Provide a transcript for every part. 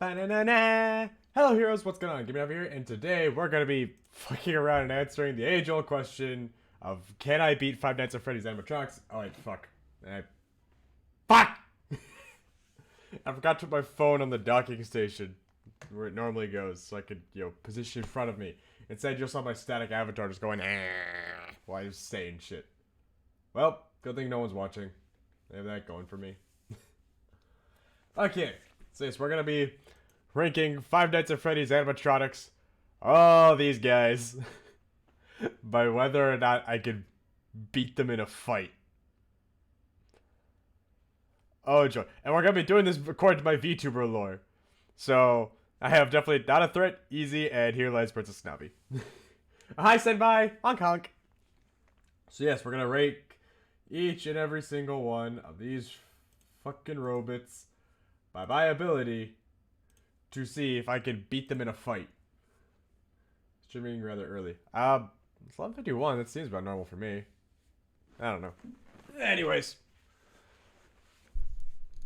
Ba-na-na-na. Hello heroes, what's going on? GamingNavi here, and today we're going to be fucking around and answering the age-old question of can I beat Five Nights at Freddy's animatronics? Oh wait, fuck. Fuck! I forgot to put my phone on the docking station where it normally goes so I could, position in front of me. Instead, you'll saw my static avatar just going while I was saying shit. Well, good thing no one's watching. I have that going for me. Okay, so yes, we're gonna be ranking Five Nights at Freddy's animatronics, all these guys, by whether or not I can beat them in a fight. Oh joy. And we're gonna be doing this according to my VTuber lore. So, I have definitely not a threat, easy, and here lies Princess Navi. Hi, Senpai! Honk honk! So yes, we're gonna rank each and every single one of these fucking robots by my ability to see if I can beat them in a fight. Streaming rather early. It's 11:51. That seems about normal for me. I don't know. Anyways.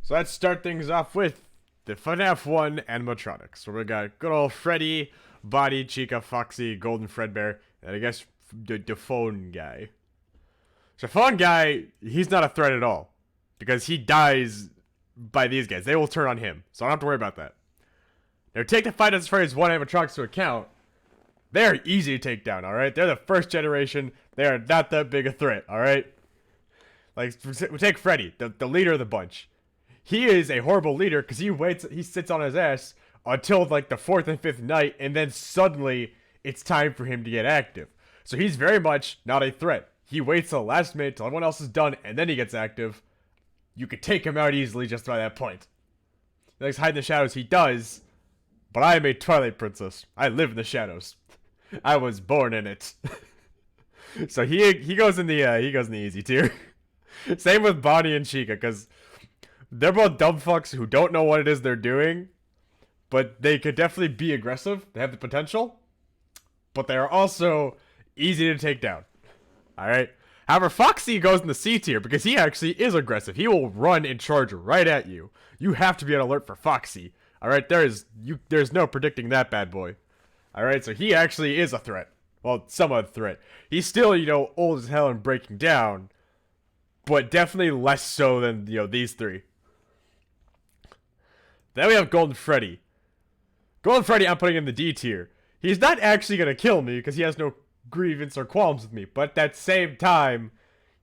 So let's start things off with the Fnaf 1 animatronics. So we got good old Freddy, Body, Chica, Foxy, Golden Fredbear, and I guess the phone guy. So phone guy, he's not a threat at all. Because he dies by these guys. They will turn on him. So I don't have to worry about that. Now take the Five Nights at Freddy's 1 animatronics to account. They're easy to take down, alright? They're the first generation. They are not that big a threat, alright? Like, we take Freddy, the leader of the bunch. He is a horrible leader because he sits on his ass until like the 4th and 5th night, and then suddenly it's time for him to get active. So he's very much not a threat. He waits till the last minute till everyone else is done, and then he gets active. You could take him out easily just by that point. He likes to hide in the shadows, he does. But I am a Twilight princess. I live in the shadows. I was born in it. So he goes in the easy tier. Same with Bonnie and Chica, because they're both dumb fucks who don't know what it is they're doing, but they could definitely be aggressive. They have the potential, but they are also easy to take down. Alright? However, Foxy goes in the C tier because he actually is aggressive. He will run and charge right at you. You have to be on alert for Foxy. Alright, there's no predicting that bad boy. Alright, so he actually is a threat. Well, somewhat a threat. He's still, old as hell and breaking down, but definitely less so than, these three. Then we have Golden Freddy. Golden Freddy I'm putting in the D tier. He's not actually going to kill me because he has no grievance or qualms with me, but at that same time,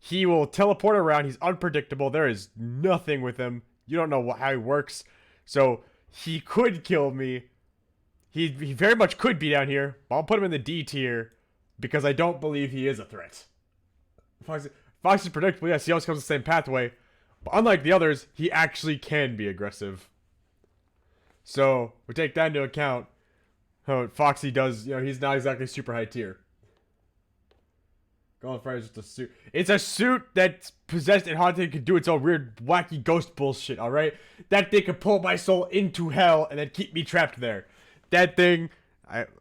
he will teleport around. He's unpredictable. There is nothing with him. You don't know how he works. So, he could kill me. He very much could be down here, but I'll put him in the D tier because I don't believe he is a threat. Fox is predictable, yes, he always comes the same pathway, but unlike the others, he actually can be aggressive. So, we take that into account. Oh, Foxy does, he's not exactly super high tier. Golden Freddy is just a suit. It's a suit that's possessed and haunted and can do its own weird, wacky ghost bullshit, alright? That thing can pull my soul into hell and then keep me trapped there. That thing,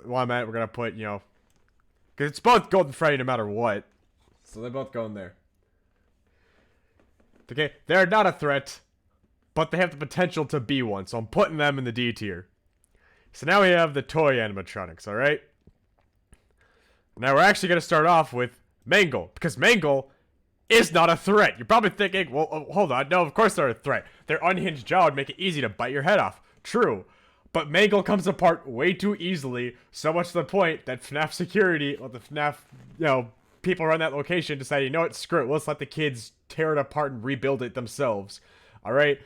while I'm at it, we're gonna put, because it's both Golden Freddy no matter what. So they both go in there. Okay, they're not a threat, but they have the potential to be one, so I'm putting them in the D tier. So now we have the toy animatronics, alright? Now we're actually gonna start off with Mangle, because Mangle is not a threat. You're probably thinking, well, hold on, no, of course they're a threat. Their unhinged jaw would make it easy to bite your head off. True. But Mangle comes apart way too easily, so much to the point that FNAF security, well, the FNAF, people around that location decided, what, screw it, let's let the kids tear it apart and rebuild it themselves. Alright?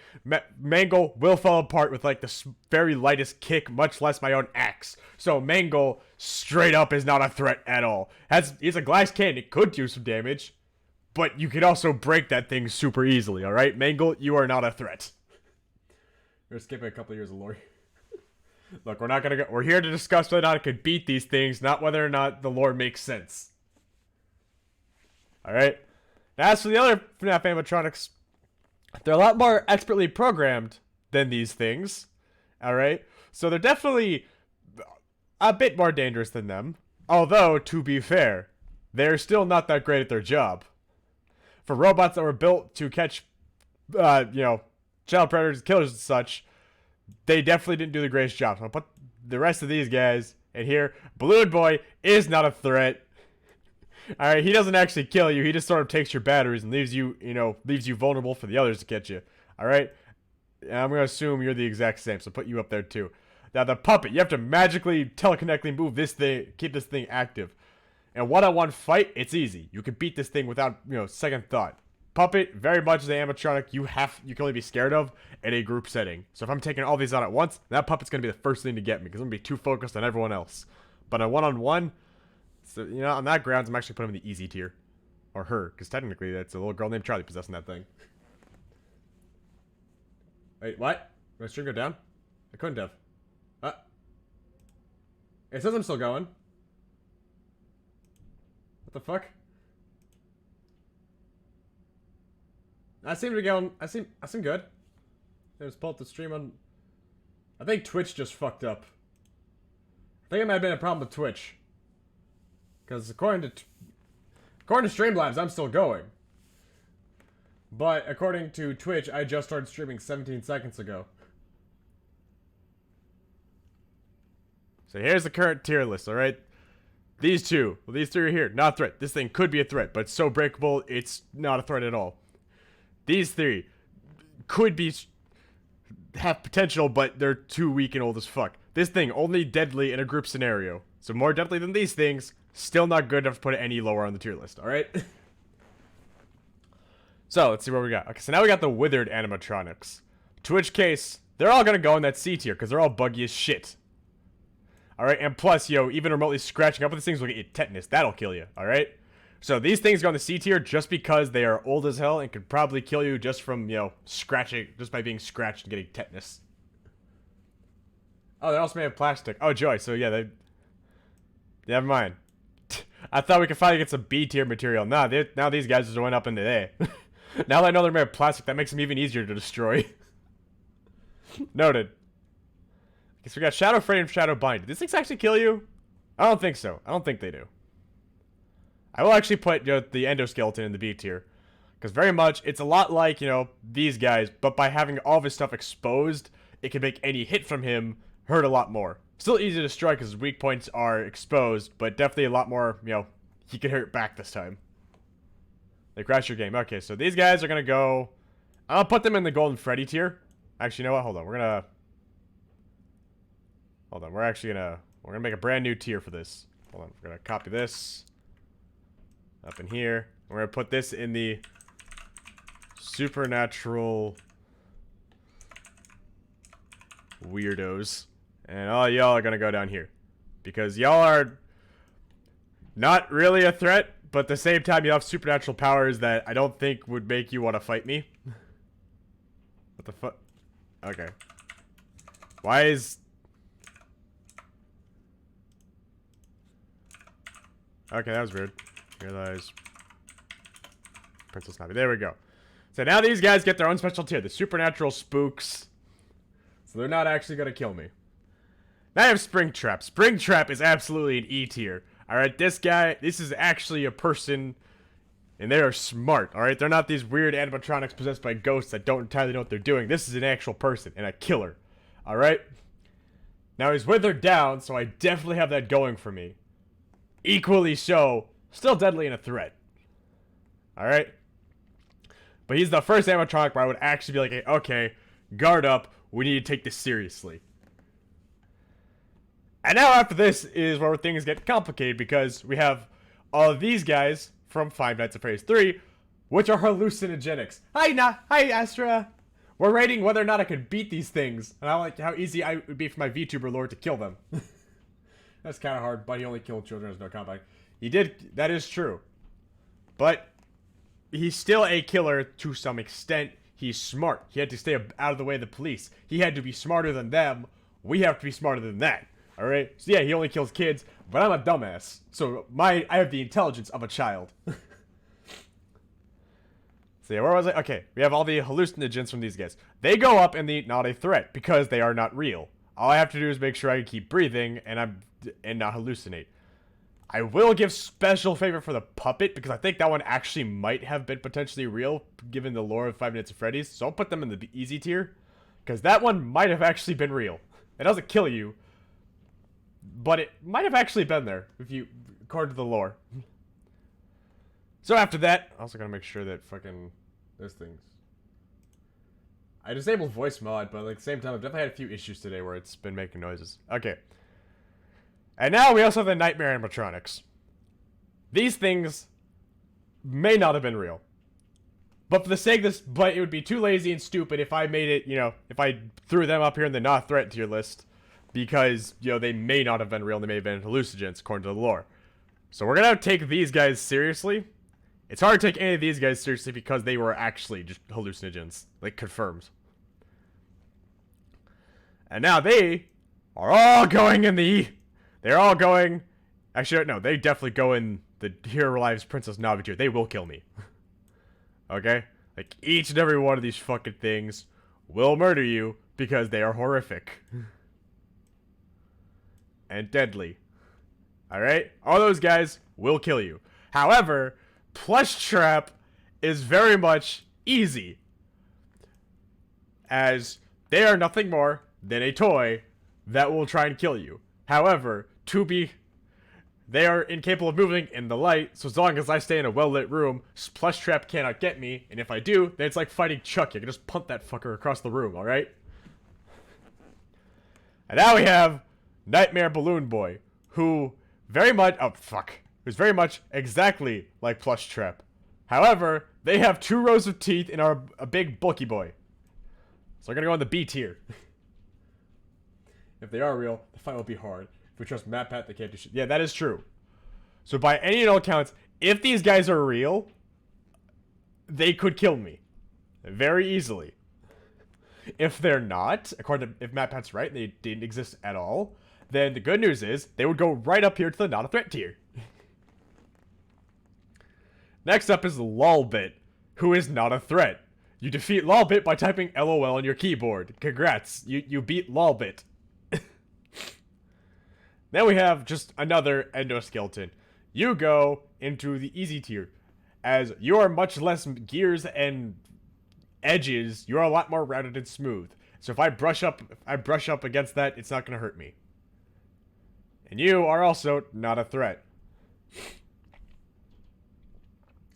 Mangle will fall apart with, like, the very lightest kick, much less my own axe. So Mangle, straight up, is not a threat at all. He's a glass cannon, it could do some damage, but you could also break that thing super easily, alright? Mangle, you are not a threat. We're skipping a couple of years of lore. Look, we're here to discuss whether or not it could beat these things, not whether or not the lore makes sense. Alright? As for the other FNAF animatronics, they're a lot more expertly programmed than these things. Alright? So they're definitely a bit more dangerous than them. Although, to be fair, they're still not that great at their job. For robots that were built to catch, child predators, killers, and such, they definitely didn't do the greatest job. So I'll put the rest of these guys in here. Balloon Boy is not a threat. Alright, he doesn't actually kill you. He just sort of takes your batteries and leaves you, leaves you vulnerable for the others to catch you. Alright? I'm going to assume you're the exact same, so put you up there too. Now, the puppet, you have to magically, telekinetically move this thing, keep this thing active. And one-on-one fight, it's easy. You can beat this thing without, second thought. Puppet, very much the animatronic you can only be scared of in a group setting. So if I'm taking all these out at once, that puppet's going to be the first thing to get me, because I'm going to be too focused on everyone else. But a one-on-one, so, on that grounds, I'm actually putting him in the easy tier. Or her, because technically that's a little girl named Charlie possessing that thing. Wait, what? Did my stream go down? I couldn't have. It says I'm still going. What the fuck? I seem to be going. I seem good. Let's pull up the stream on. I think Twitch just fucked up. I think it might have been a problem with Twitch. Because according to Streamlabs, I'm still going. But according to Twitch, I just started streaming 17 seconds ago. So here's the current tier list, alright? These two, well, these three are here, not a threat. This thing could be a threat, but it's so breakable, it's not a threat at all. These three could have potential, but they're too weak and old as fuck. This thing, only deadly in a group scenario. So more deadly than these things, still not good enough to put it any lower on the tier list, alright? So, let's see what we got. Okay, so now we got the withered animatronics. To which case, they're all gonna go in that C tier, because they're all buggy as shit. Alright, and plus, even remotely scratching up with these things will get you tetanus. That'll kill you, alright? So these things go in the C tier just because they are old as hell and could probably kill you just from, scratching, just by being scratched and getting tetanus. Oh, they also may have plastic. Oh, joy, so yeah, never mind. I thought we could finally get some B tier material. Nah, now these guys just went up into there. Now that I know they're made of plastic, that makes them even easier to destroy. Noted. Okay, so we got Shadow Freddy and Shadow Bind. Did these things actually kill you? I don't think so. I don't think they do. I will actually put the endoskeleton in the B tier. Because very much, it's a lot like, these guys, but by having all of his stuff exposed, it can make any hit from him hurt a lot more. Still easy to destroy because his weak points are exposed, but definitely a lot more, he can hurt back this time. They crash your game. Okay, so these guys are going to go... I'll put them in the Golden Freddy tier. Actually, you know what? Hold on. We're going to... Hold on. We're actually going to... We're going to make a brand new tier for this. Hold on. We're going to copy this. Up in here. We're going to put this in the... Supernatural... Weirdos. And all y'all are going to go down here. Because y'all are... not really a threat. But at the same time, you have supernatural powers that I don't think would make you want to fight me. What the fuck? Okay. Why is... Okay, that was weird. Realize... Princess Navi. There we go. So now these guys get their own special tier. The supernatural spooks. So they're not actually going to kill me. Now I have Springtrap. Springtrap is absolutely an E tier. Alright, this is actually a person, and they are smart, alright? They're not these weird animatronics possessed by ghosts that don't entirely know what they're doing. This is an actual person, and a killer, alright? Now, he's withered down, so I definitely have that going for me. Equally so, still deadly and a threat. Alright? But he's the first animatronic where I would actually be like, okay, guard up, we need to take this seriously. And now after this is where things get complicated because we have all of these guys from Five Nights at Freddy's 3, which are hallucinogenics. Hi Astra! We're rating whether or not I could beat these things. And I like how easy it would be for my VTuber lord to kill them. That's kind of hard, but he only killed children as no combat. He did, that is true. But he's still a killer to some extent. He's smart. He had to stay out of the way of the police. He had to be smarter than them. We have to be smarter than that. Alright? So yeah, he only kills kids, but I'm a dumbass. So I have the intelligence of a child. So yeah, where was I? Okay, we have all the hallucinogens from these guys. They go up in the not a threat, because they are not real. All I have to do is make sure I can keep breathing, and not hallucinate. I will give special favor for the puppet, because I think that one actually might have been potentially real, given the lore of Five Nights at Freddy's. So I'll put them in the easy tier. Because that one might have actually been real. It doesn't kill you, but it might have actually been there, if you, according to the lore. So after that, I also gotta make sure that fucking those things. I disabled voice mod, but at the same time, I've definitely had a few issues today where it's been making noises. Okay. And now we also have the nightmare animatronics. These things may not have been real. But for the sake of this, but it would be too lazy and stupid if I made it, you know, if I threw them up here in the not threat tier list. Because, you know, they may not have been real, they may have been hallucinogens, according to the lore. So we're gonna take these guys seriously. It's hard to take any of these guys seriously because they were actually just hallucinogens. Like, confirmed. And now they are all going in the... They're all going... Actually, no, they definitely go in the Hero Lives Princess Navi tier. They will kill me. Okay? Like, each and every one of these fucking things will murder you because they are horrific. And deadly. Alright? All those guys will kill you. However, Plush Trap is very much easy. As they are nothing more than a toy that will try and kill you. However, they are incapable of moving in the light, so as long as I stay in a well-lit room, Plush Trap cannot get me, and if I do, then it's like fighting Chucky. I can just punt that fucker across the room, alright? And now we have Nightmare Balloon Boy, who who's very much exactly like Plush Trap. However, they have 2 rows of teeth and are a big bulky boy. So we're gonna go on the B tier. If they are real, the fight will be hard. If we trust MatPat, they can't do shit. Yeah, that is true. So by any and all accounts, if these guys are real, they could kill me. Very easily. If they're not, if MatPat's right, and they didn't exist at all, then the good news is, they would go right up here to the not a threat tier. Next up is Lolbit, who is not a threat. You defeat Lolbit by typing LOL on your keyboard. Congrats, you beat Lolbit. Then we have just another endoskeleton. You go into the easy tier, as you are much less gears and edges. You're a lot more rounded and smooth. So if I brush up against that, it's not gonna hurt me. And you are also not a threat.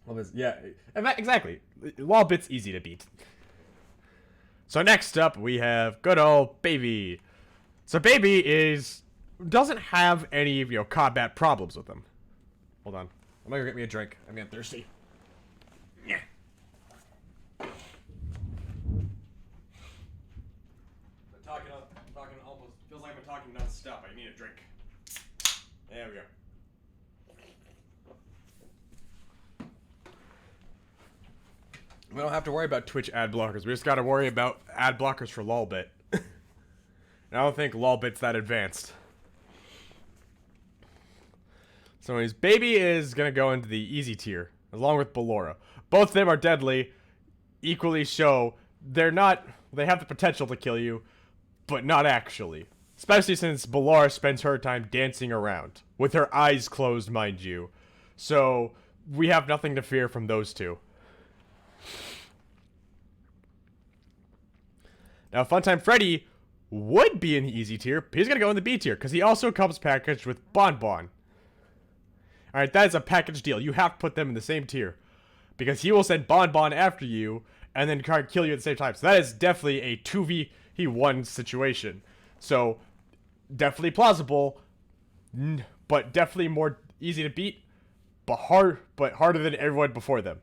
Well, yeah, exactly. Lolbit's easy to beat. So next up, we have good old Baby. So Baby doesn't have any, you know, combat problems with him. Hold on. I'm gonna go get me a drink. I'm getting thirsty. Yeah. I'm talking almost, feels like I'm talking non-stop. I need a drink. There we go. We don't have to worry about Twitch ad blockers. We just gotta worry about ad blockers for Lolbit. And I don't think Lolbit's that advanced. So anyways, Baby is gonna go into the easy tier, along with Ballora. Both of them are deadly, equally so. They have the potential to kill you, but not actually. Especially since Ballora spends her time dancing around, with her eyes closed, mind you. So, we have nothing to fear from those two. Now, Funtime Freddy would be in the easy tier, but he's gonna go in the B tier, because he also comes packaged with Bonbon. Alright, that is a package deal. You have to put them in the same tier. Because he will send Bonbon after you, and then try to kill you at the same time. So that is definitely a 2v1 situation. So, definitely plausible, but definitely more easy to beat, but harder than everyone before them.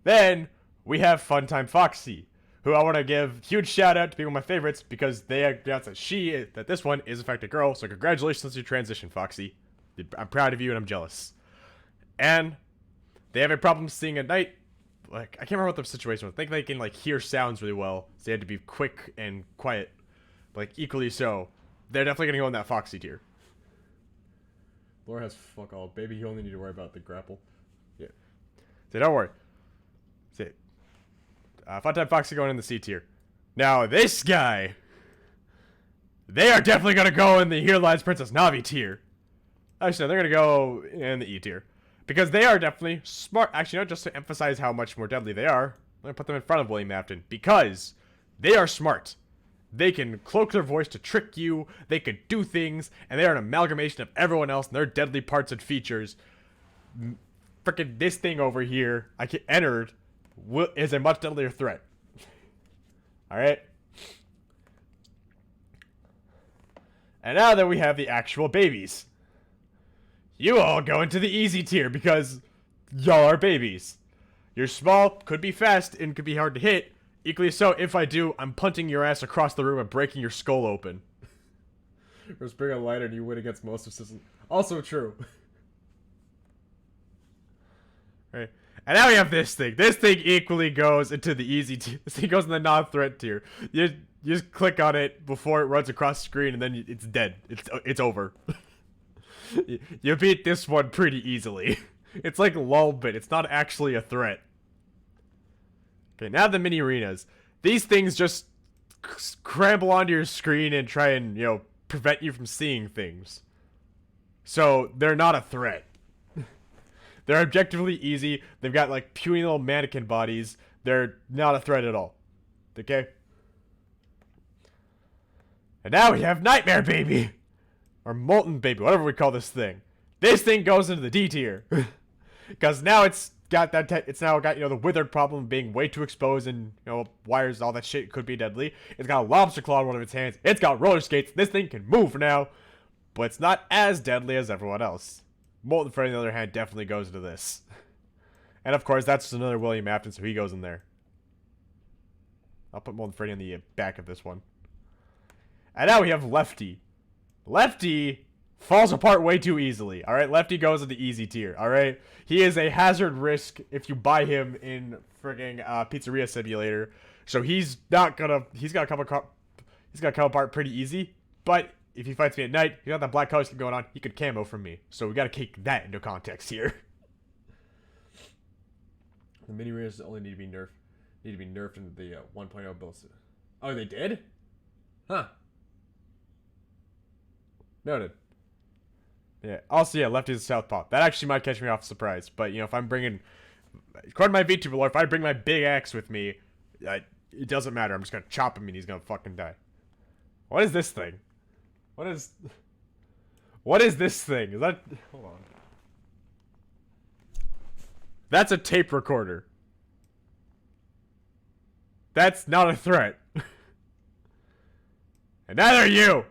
Then, we have Funtime Foxy, who I want to give huge shout out to being one of my favorites, because they announced that this one is in fact a girl, so congratulations on your transition, Foxy. I'm proud of you and I'm jealous. And they have a problem seeing at night. Like, I can't remember what the situation was. I think they can, like, hear sounds really well, so they had to be quick and quiet. But, like, equally so. They're definitely gonna go in that Foxy tier. Laura has fuck all. Baby, you only need to worry about the grapple. Yeah. So don't worry. Say, Funtime Foxy going in the C tier. Now, this guy, they are definitely gonna go in the Here Lies Princess Navi tier. Actually, no, they're gonna go in the E tier. Because they are definitely smart. Actually, no, just to emphasize how much more deadly they are, I'm gonna put them in front of William Afton. Because They are smart. They can cloak their voice to trick you. They can do things, and they are an amalgamation of everyone else and their deadly parts and features. Frickin' this thing over here, I get entered, is a much deadlier threat. Alright? And now that we have the actual babies, you all go into the easy tier because y'all are babies. You're small, could be fast, and could be hard to hit. Equally so, if I do, I'm punting your ass across the room and breaking your skull open. Just bring a lighter and you win against most of systems. Also true. Right. And now we have this thing. This thing equally goes into the easy tier. This thing goes in the non-threat tier. You just click on it before it runs across the screen and then it's dead. It's over. You beat this one pretty easily. It's like Lulbit. It's not actually a threat. Okay, now the mini arenas. These things just scramble onto your screen and try and, prevent you from seeing things. So, they're not a threat. They're objectively easy. They've got, like, puny little mannequin bodies. They're not a threat at all. Okay? And now we have Nightmare Baby! Or Molten Baby, whatever we call this thing. This thing goes into the D tier. Because now it's got that, it's now got, the withered problem of being way too exposed and, wires, all that shit could be deadly. It's got a lobster claw in one of its hands. It's got roller skates. This thing can move now. But it's not as deadly as everyone else. Molten Freddy, on the other hand, definitely goes into this. And of course, that's just another William Afton, so he goes in there. I'll put Molten Freddy on the back of this one. And now we have Lefty. Lefty falls apart way too easily. Alright, Lefty goes in the easy tier. Alright, he is a hazard risk if you buy him in frigging Pizzeria Simulator. So he's not gonna, he's gonna come apart pretty easy. But if he fights me at night, you got that black color scheme going on, he could camo from me. So we gotta take that into context here. The mini arenas only need to be nerfed into the 1.0 builds. Oh, they did? Huh. Noted. Yeah. Also, yeah, Lefty's a southpaw. That actually might catch me off surprise. But, if I'm bringing... According to my VTuber lore, if I bring my big axe with me, it doesn't matter. I'm just gonna chop him and he's gonna fucking die. What is this thing? What is this thing? Is that... Hold on. That's a tape recorder. That's not a threat. And neither are you!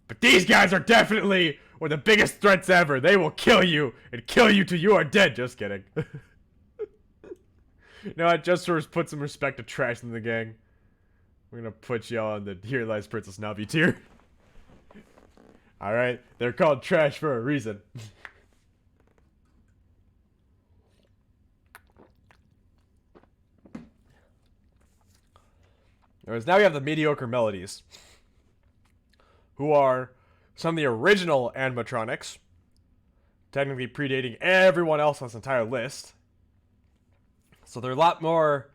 But these guys are definitely one of the biggest threats ever. They will kill you and kill you till you are dead. Just kidding. You know what? Just to put some respect to Trash in the gang, we're gonna put y'all on the Here Lies Princess Navi tier. Alright? They're called Trash for a reason. Anyways, now we have the mediocre melodies, who are some of the original animatronics, technically predating everyone else on this entire list. So they're a lot more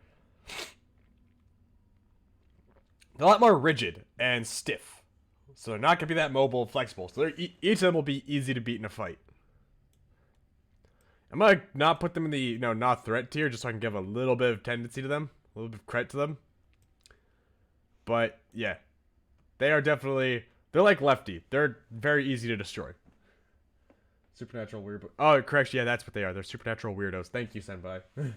rigid and stiff. So they're not going to be that mobile and flexible. So each of them will be easy to beat in a fight. I'm going to not put them in the not threat tier just so I can give a little bit of tendency to them, a little bit of credit to them. But yeah, they are definitely... They're like Lefty. They're very easy to destroy. Supernatural weird... Oh, correct. Yeah, that's what they are. They're supernatural weirdos. Thank you, Senpai. And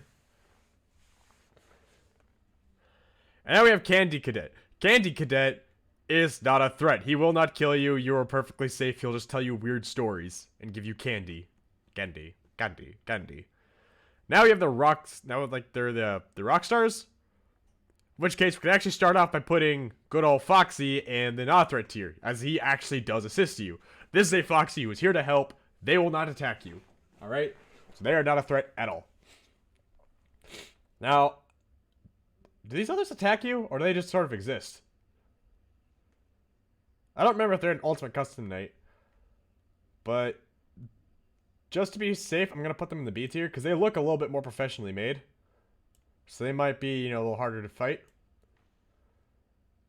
now we have Candy Cadet. Candy Cadet is not a threat. He will not kill you. You are perfectly safe. He'll just tell you weird stories and give you candy. Candy. Candy. Candy. Now we have the rocks... Now, like, they're the rock stars? In which case, we can actually start off by putting good old Foxy in the not-threat tier, as he actually does assist you. This is a Foxy who is here to help. They will not attack you. Alright? So they are not a threat at all. Now, do these others attack you, or do they just sort of exist? I don't remember if they're an Ultimate Custom Night, but just to be safe, I'm going to put them in the B tier, because they look a little bit more professionally made. So they might be, a little harder to fight.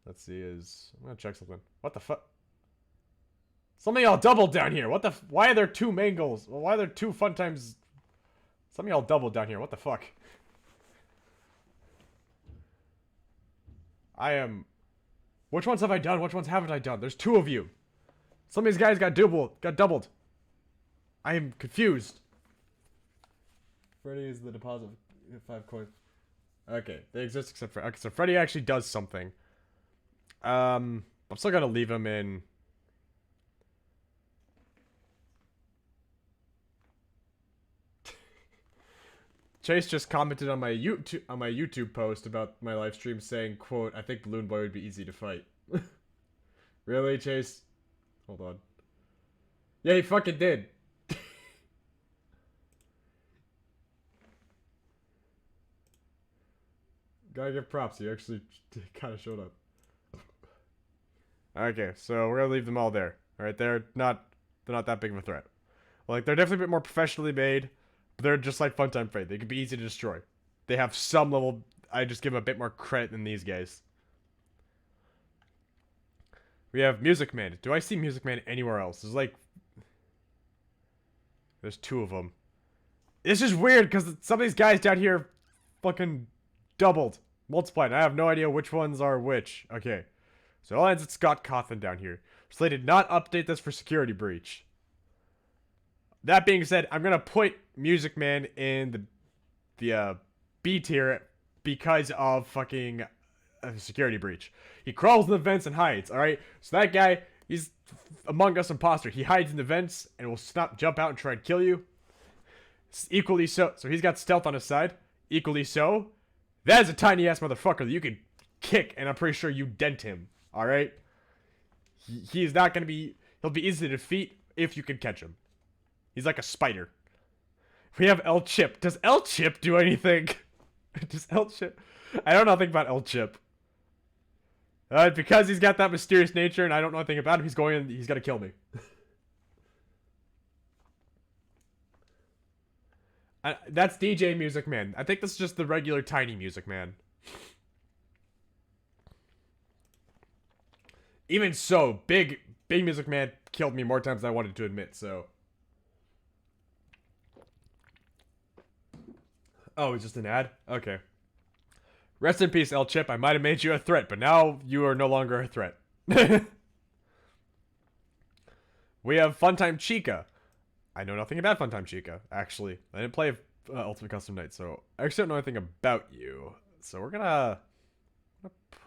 Let's see, I'm gonna check something. What the fuck? Something all doubled down here. What the why are there two main goals? Why are there two fun times? Something all doubled down here. What the fuck? I am... Which ones have I done? Which ones haven't I done? There's 2 of you. Some of these guys got doubled. I am confused. Freddy is the deposit of 5 coins. Okay, they exist except for... Okay, so Freddy actually does something. I'm still gonna leave him in... Chase just commented on my YouTube post about my live stream saying, quote, I think Balloon Boy would be easy to fight. Really, Chase? Hold on. Yeah, he fucking did. Gotta give props, he actually kind of showed up. Okay, so we're gonna leave them all there. Alright, they're not that big of a threat. Like, they're definitely a bit more professionally made. But they're just like Funtime Freddy. They can be easy to destroy. They have some level... I just give them a bit more credit than these guys. We have Music Man. Do I see Music Man anywhere else? There's like... There's 2 of them. This is weird because some of these guys down here fucking doubled. Multiplied. I have no idea which ones are which. Okay. So it all ends at Scott Cawthon down here. So they did not update this for security breach. That being said, I'm gonna put Music Man in the B tier because of fucking security breach. He crawls in the vents and hides. All right, so that guy, he's Among Us imposter. He hides in the vents and will jump out and try and kill you. Equally so. So he's got stealth on his side. Equally so. That is a tiny ass motherfucker that you can kick, and I'm pretty sure you dent him. All right. He's not gonna be. He'll be easy to defeat if you can catch him. He's like a spider. We have El Chip. Does El Chip do anything? Does El Chip... I don't know nothing about El Chip. Because he's got that mysterious nature and I don't know anything about him, he's gonna kill me. That's DJ Music Man. I think this is just the regular tiny Music Man. Even so, big Music Man killed me more times than I wanted to admit, so... Oh, it's just an ad? Okay. Rest in peace, El Chip. I might have made you a threat, but now you are no longer a threat. We have Funtime Chica. I know nothing about Funtime Chica, actually. I didn't play Ultimate Custom Night, so I actually don't know anything about you. So we're gonna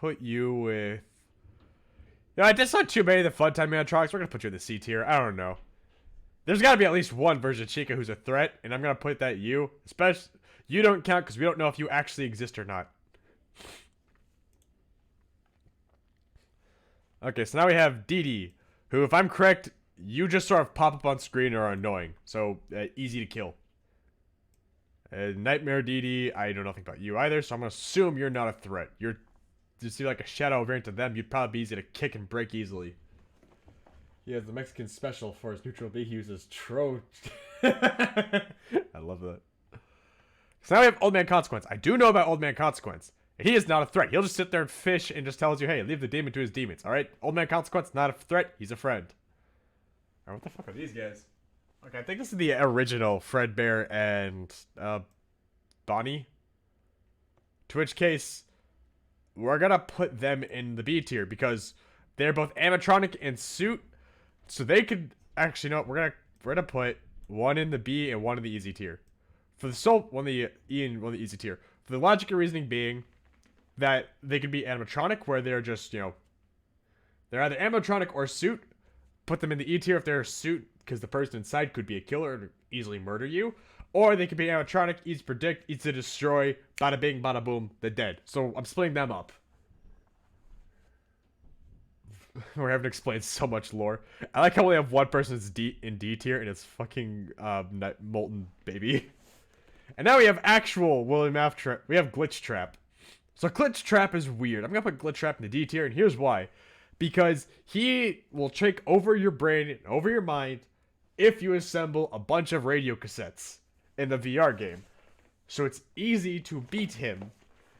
put you with... You know, I just saw too many of the Funtime animatronics. We're gonna put you in the C tier. I don't know. There's gotta be at least one version of Chica who's a threat, and I'm gonna put that you. Especially... You don't count because we don't know if you actually exist or not. Okay, so now we have Dee Dee, who, if I'm correct, you just sort of pop up on screen or are annoying. So, easy to kill. Nightmare Dee Dee, I know nothing about you either, so I'm going to assume you're not a threat. You're just like a shadow variant to them. You'd probably be easy to kick and break easily. He has the Mexican special for his neutral B. He uses I love that. So now we have Old Man Consequence. I do know about Old Man Consequence. He is not a threat. He'll just sit there and fish and just tells you, hey, leave the demon to his demons. Alright? Old Man Consequence, not a threat. He's a friend. Alright, what the fuck are these guys? Okay, I think this is the original Fredbear and Bonnie. To which case, we're gonna put them in the B tier because they're both animatronic and suit. So they could actually no, we're gonna put one in the B and one in the easy tier. For the one in the E and one in the easy tier. For the logic and reasoning being that they could be animatronic, where they're just, you know, they're either animatronic or suit. Put them in the E tier if they're a suit, because the person inside could be a killer and easily murder you. Or they could be animatronic, easy to predict, easy to destroy, bada bing, bada boom, they're dead. So I'm splitting them up. We're having to explain so much lore. I like how we only have one person that's in D tier, and it's fucking Molten Baby. And now we have actual William F. Trap. We have Glitch Trap. So Glitch Trap is weird. I'm going to put Glitch Trap in the D tier, and here's why. Because he will take over your brain and over your mind if you assemble a bunch of radio cassettes in the VR game. So it's easy to beat him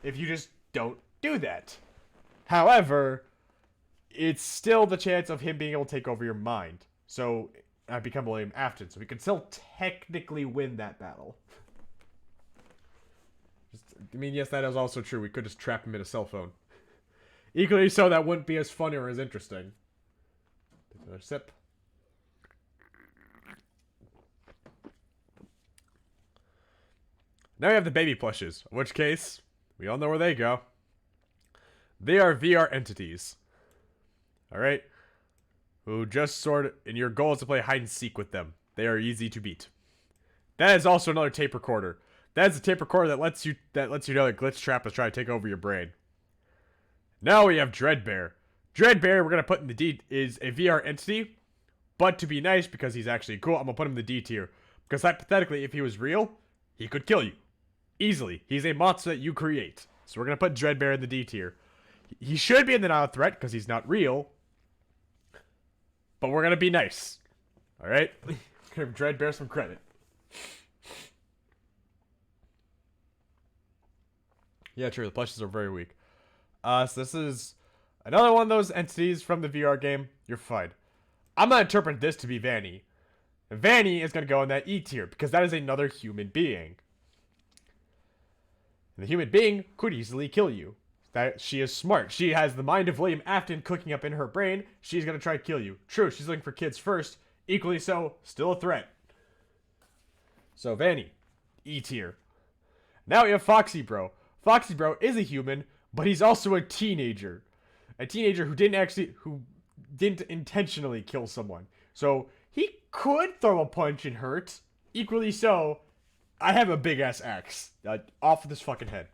if you just don't do that. However, it's still the chance of him being able to take over your mind. So I become William Afton, so we can still technically win that battle. I mean, yes, that is also true. We could just trap him in a cell phone. Equally so, that wouldn't be as funny or as interesting. Take another sip. Now we have the baby plushes, in which case, we all know where they go. They are VR entities. Alright? Who just sort of, and your goal is to play hide and seek with them. They are easy to beat. That is also another tape recorder. That is a tape recorder that lets you know that Glitch Trap is trying to take over your brain. Now we have Dreadbear. Dreadbear, we're gonna put in the D, is a VR entity, but to be nice, because he's actually cool, I'm gonna put him in the D tier. Because hypothetically, if he was real, he could kill you. Easily. He's a monster that you create. So we're gonna put Dreadbear in the D tier. He should be in the not a threat, because he's not real. But we're gonna be nice. Alright? Give Dreadbear some credit. Yeah, true. The plushes are very weak. So this is another one of those entities from the VR game. You're fine. I'm gonna interpret this to be Vanny. Vanny is gonna go in that E tier, because that is another human being. And the human being could easily kill you. That she is smart. She has the mind of William Afton cooking up in her brain. She's gonna try to kill you. True, she's looking for kids first. Equally so, still a threat. So Vanny, E tier. Now we have Foxy Bro. Foxy Bro is a human, but he's also a teenager. A teenager who didn't intentionally kill someone. So he could throw a punch and hurt. Equally so, I have a big ass axe off of this fucking head.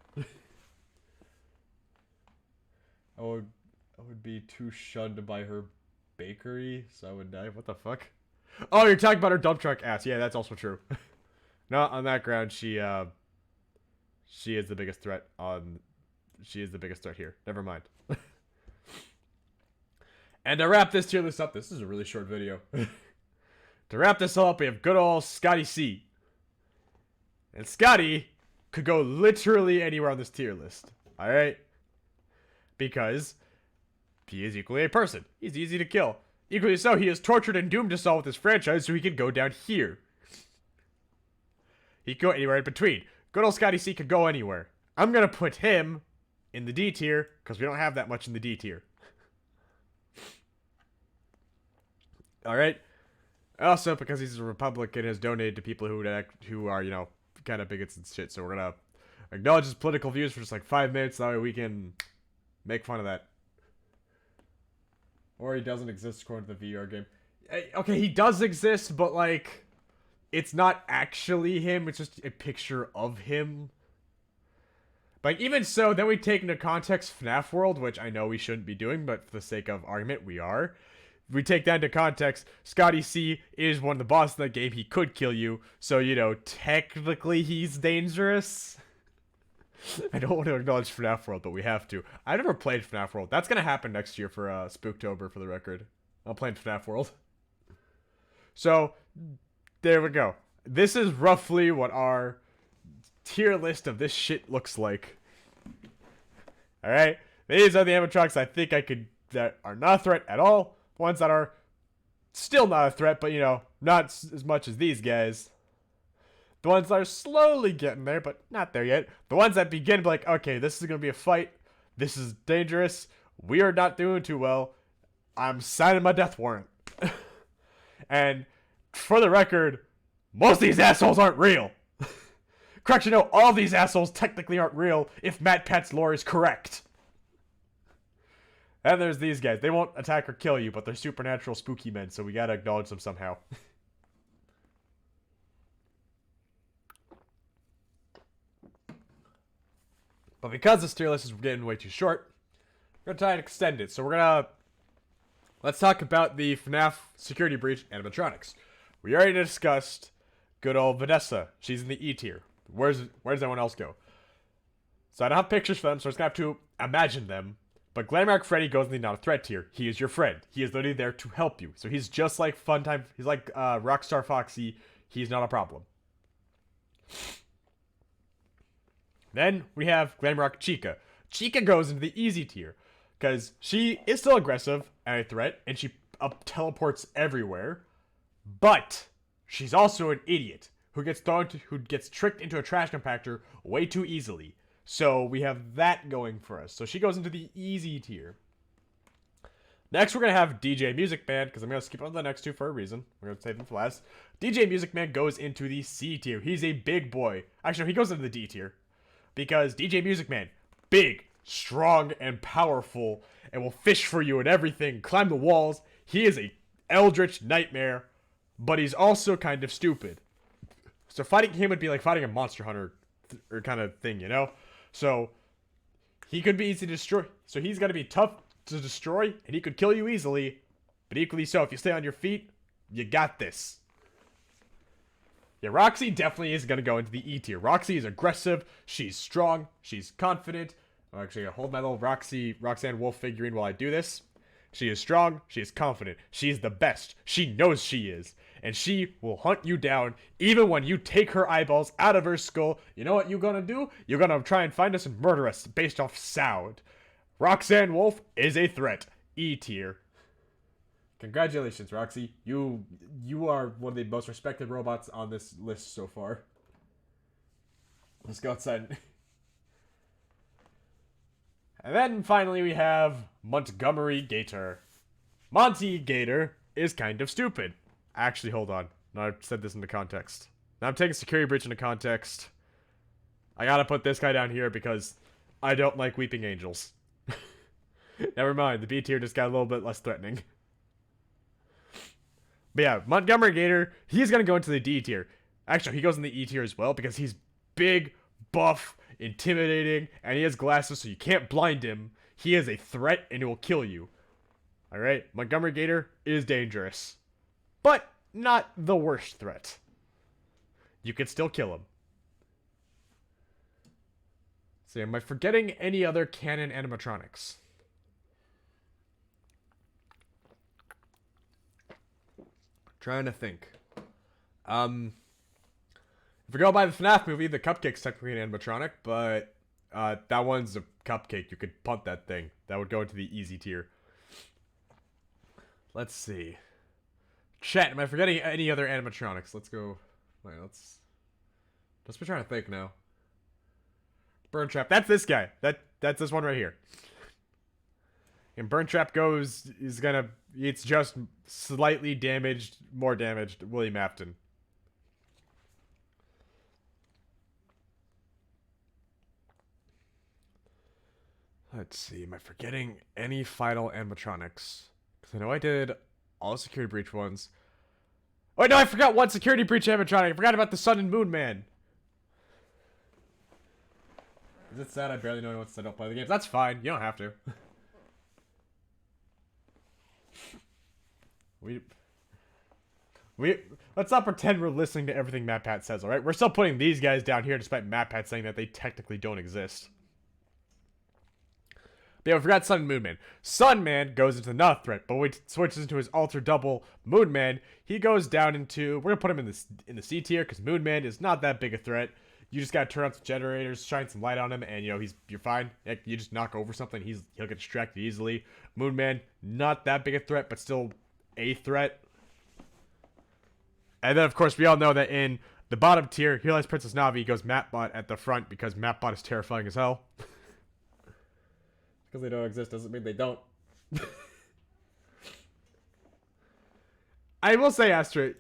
I would be too shunned by her bakery, so I would die. What the fuck? Oh, you're talking about her dump truck ass. Yeah, that's also true. No, on that ground, she is the biggest threat on. She is the biggest threat here. Never mind. And to wrap this tier list up, this is a really short video. To wrap this all up, we have good old Scotty C. And Scotty could go literally anywhere on this tier list. Alright? Because he is equally a person. He's easy to kill. Equally so, he is tortured and doomed to solve with his franchise, so he could go down here. He could go anywhere in between. Good old Scotty C could go anywhere. I'm gonna put him in the D tier, because we don't have that much in the D tier. Alright? Also, because he's a Republican, has donated to people who are, you know, kind of bigots and shit, so we're gonna acknowledge his political views for just like 5 minutes, that way we can make fun of that. Or he doesn't exist according to the VR game. Okay, he does exist, but like, it's not actually him, it's just a picture of him. But even so, then we take into context Fnaf World, which I know we shouldn't be doing, but for the sake of argument, we are. We take that into context, Scotty C is one of the bosses in that game, he could kill you, so, you know, technically he's dangerous. I don't want to acknowledge FNAF World, but we have to. I never played FNAF World. That's going to happen next year for Spooktober, for the record. I'm playing FNAF World. So, there we go. This is roughly what our tier list of this shit looks like. Alright? These are the animatronics I think that are not a threat at all. Ones that are still not a threat, but, you know, not as much as these guys. The ones that are slowly getting there, but not there yet. The ones that begin to be like, okay, this is going to be a fight. This is dangerous. We are not doing too well. I'm signing my death warrant. And for the record, most of these assholes aren't real. Correction, no, all of these assholes technically aren't real if MatPat's lore is correct. And there's these guys. They won't attack or kill you, but they're supernatural spooky men, so we gotta acknowledge them somehow. But because this tier list is getting way too short, we're gonna try and extend it. So let's talk about the FNAF security breach animatronics. We already discussed good old Vanessa. She's in the E tier. Where does everyone else go? So I don't have pictures for them, so I'm just gonna have to imagine them. But Glamrock Freddy goes in the not a threat tier. He is your friend. He is literally there to help you. So he's just like Funtime. He's like Rockstar Foxy. He's not a problem. Then we have Glamrock Chica. Chica goes into the easy tier because she is still aggressive and a threat, and she teleports everywhere. But she's also an idiot who gets tricked into a trash compactor way too easily. So we have that going for us. So she goes into the easy tier. Next, we're going to have DJ Music Man, because I'm going to skip on the next two for a reason. We're going to save them for last. DJ Music Man goes into the C tier. He's a big boy. Actually, he goes into the D tier. Because DJ Music Man, big, strong, and powerful, and will fish for you and everything, climb the walls. He is a eldritch nightmare, but he's also kind of stupid. So fighting him would be like fighting a monster hunter or kind of thing, you know? So he could be easy to destroy. So he's got to be tough to destroy, and he could kill you easily. But equally so, if you stay on your feet, you got this. Yeah, Roxy definitely is going to go into the E tier. Roxy is aggressive. She's strong. She's confident. I'm actually going to hold my little Roxanne Wolf figurine while I do this. She is strong. She is confident. She is the best. She knows she is. And she will hunt you down even when you take her eyeballs out of her skull. You know what you're going to do? You're going to try and find us and murder us based off sound. Roxanne Wolf is a threat. E tier. Congratulations, Roxy. You are one of the most respected robots on this list so far. Let's go outside. And then finally we have Montgomery Gator. Monty Gator is kind of stupid. Actually, hold on. No, I've said this into context. Now I'm taking Security Breach into context. I gotta put this guy down here because I don't like Weeping Angels. Never mind, the B tier just got a little bit less threatening. But yeah, Montgomery Gator, he's gonna go into the D tier. Actually, he goes in the E tier as well because he's big, buff, intimidating, and he has glasses so you can't blind him. He is a threat and he will kill you. Alright, Montgomery Gator is dangerous. But not the worst threat. You can still kill him. So am I forgetting any other canon animatronics? Trying to think. If we go by the Fnaf movie, the Cupcake's technically an animatronic, but that one's a cupcake. You could punt that thing. That would go into the easy tier. Let's see. Chat, am I forgetting any other animatronics? Let's go. Wait, let's be trying to think now. Burn Trap. That's this guy. That's this one right here. And Burn Trap it's just slightly damaged, more damaged William Afton. Let's see, am I forgetting any final animatronics? Because I know I did all Security Breach ones. Oh, no, I forgot one Security Breach animatronic. I forgot about the Sun and Moon Man. Is it sad I barely know anyone since I don't play the games? That's fine. You don't have to. Let's not pretend we're listening to everything MatPat says, alright? We're still putting these guys down here despite MatPat saying that they technically don't exist. But yeah, we forgot Sun and Moon Man. Sun Man goes into not threat, but when he switches into his alter double Moon Man, he goes down into, we're gonna put him in the C tier because Moon Man is not that big a threat. You just gotta turn on some generators, shine some light on him, and you're fine. You just knock over something, he'll get distracted easily. Moon Man, not that big a threat, but still a threat. And then of course we all know that in the bottom tier, Here Lies Princess Navi goes Mapbot at the front because Mapbot is terrifying as hell. Because they don't exist doesn't mean they don't. I will say, Astra,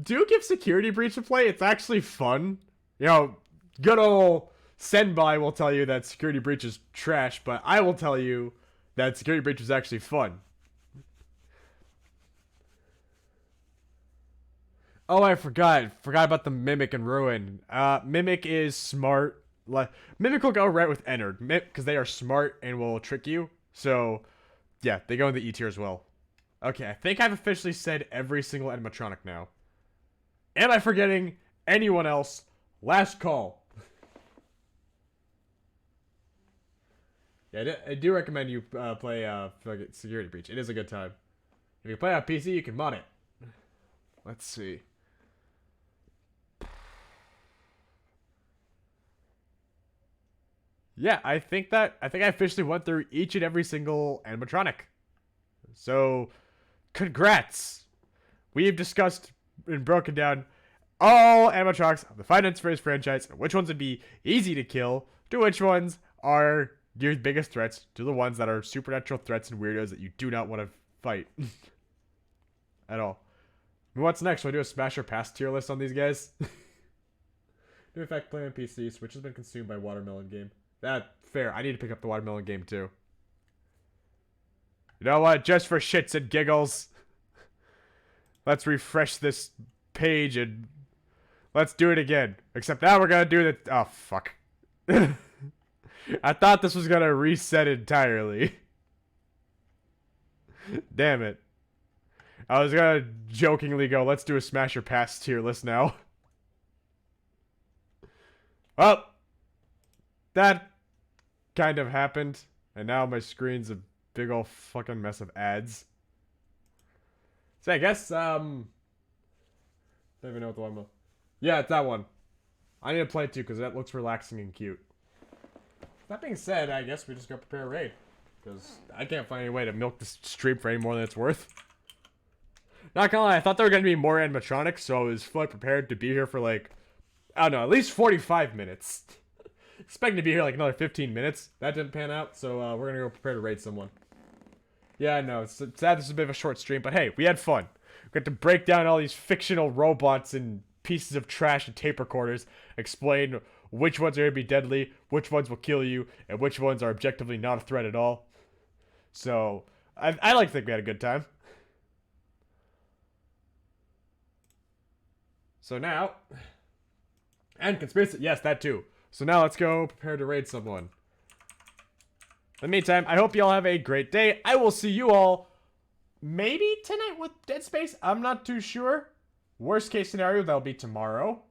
do give Security Breach a play. It's actually fun. You know, good old Senbai will tell you that Security Breach is trash, but I will tell you that Security Breach is actually fun. Oh, I forgot about the Mimic and Ruin. Mimic is smart. Mimic will go right with Ennard, because they are smart and will trick you. So, yeah, they go in the E tier as well. Okay, I think I've officially said every single animatronic now. Am I forgetting anyone else? Last call. Yeah, I do recommend you play Security Breach. It is a good time. If you play on PC, you can mod it. Let's see. Yeah, I think I officially went through each and every single animatronic. So, congrats! We've discussed and broken down all animatronics of the Five Nights at Freddy's franchise, and which ones would be easy to kill, to which ones are your biggest threats, to the ones that are supernatural threats and weirdos that you do not want to fight at all. What's next? Should I do a smash or pass tier list on these guys? New effect, play on PC. Switch has been consumed by Watermelon game. That fair. I need to pick up the Watermelon game too. You know what? Just for shits and giggles, let's refresh this page and let's do it again. Except now we're gonna do the. Oh fuck! I thought this was gonna reset entirely. Damn it! I was gonna jokingly go, let's do a smash or pass tier list now. Well, that kind of happened, and now my screen's a big ol' fucking mess of ads. So I guess, don't even know what the one was. Yeah, it's that one. I need to play it too, because that looks relaxing and cute. That being said, I guess we just go prepare a raid. Because I can't find any way to milk this stream for any more than it's worth. Not gonna lie, I thought there were gonna be more animatronics, so I was fully prepared to be here for like, I don't know, at least 45 minutes. Expecting to be here like another 15 minutes. That didn't pan out, so we're gonna go prepare to raid someone. Yeah, I know, it's sad this is a bit of a short stream, but hey, we had fun. We got to break down all these fictional robots and pieces of trash and tape recorders, explain which ones are gonna be deadly, which ones will kill you, and which ones are objectively not a threat at all. So, I like to think we had a good time. So now, and conspiracy, yes, that too. So now let's go prepare to raid someone. In the meantime, I hope you all have a great day. I will see you all maybe tonight with Dead Space. I'm not too sure. Worst case scenario, that'll be tomorrow.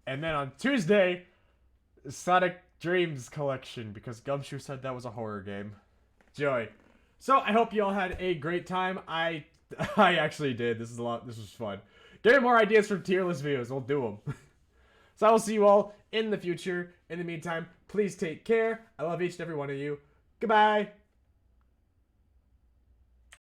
And then on Tuesday, Sonic Dreams Collection, because Gumshoe said that was a horror game. Joy. So I hope you all had a great time. I actually did. This was fun. Give me more ideas for tier list videos. We'll do them. So I will see you all in the future. In the meantime, please take care. I love each and every one of you. Goodbye.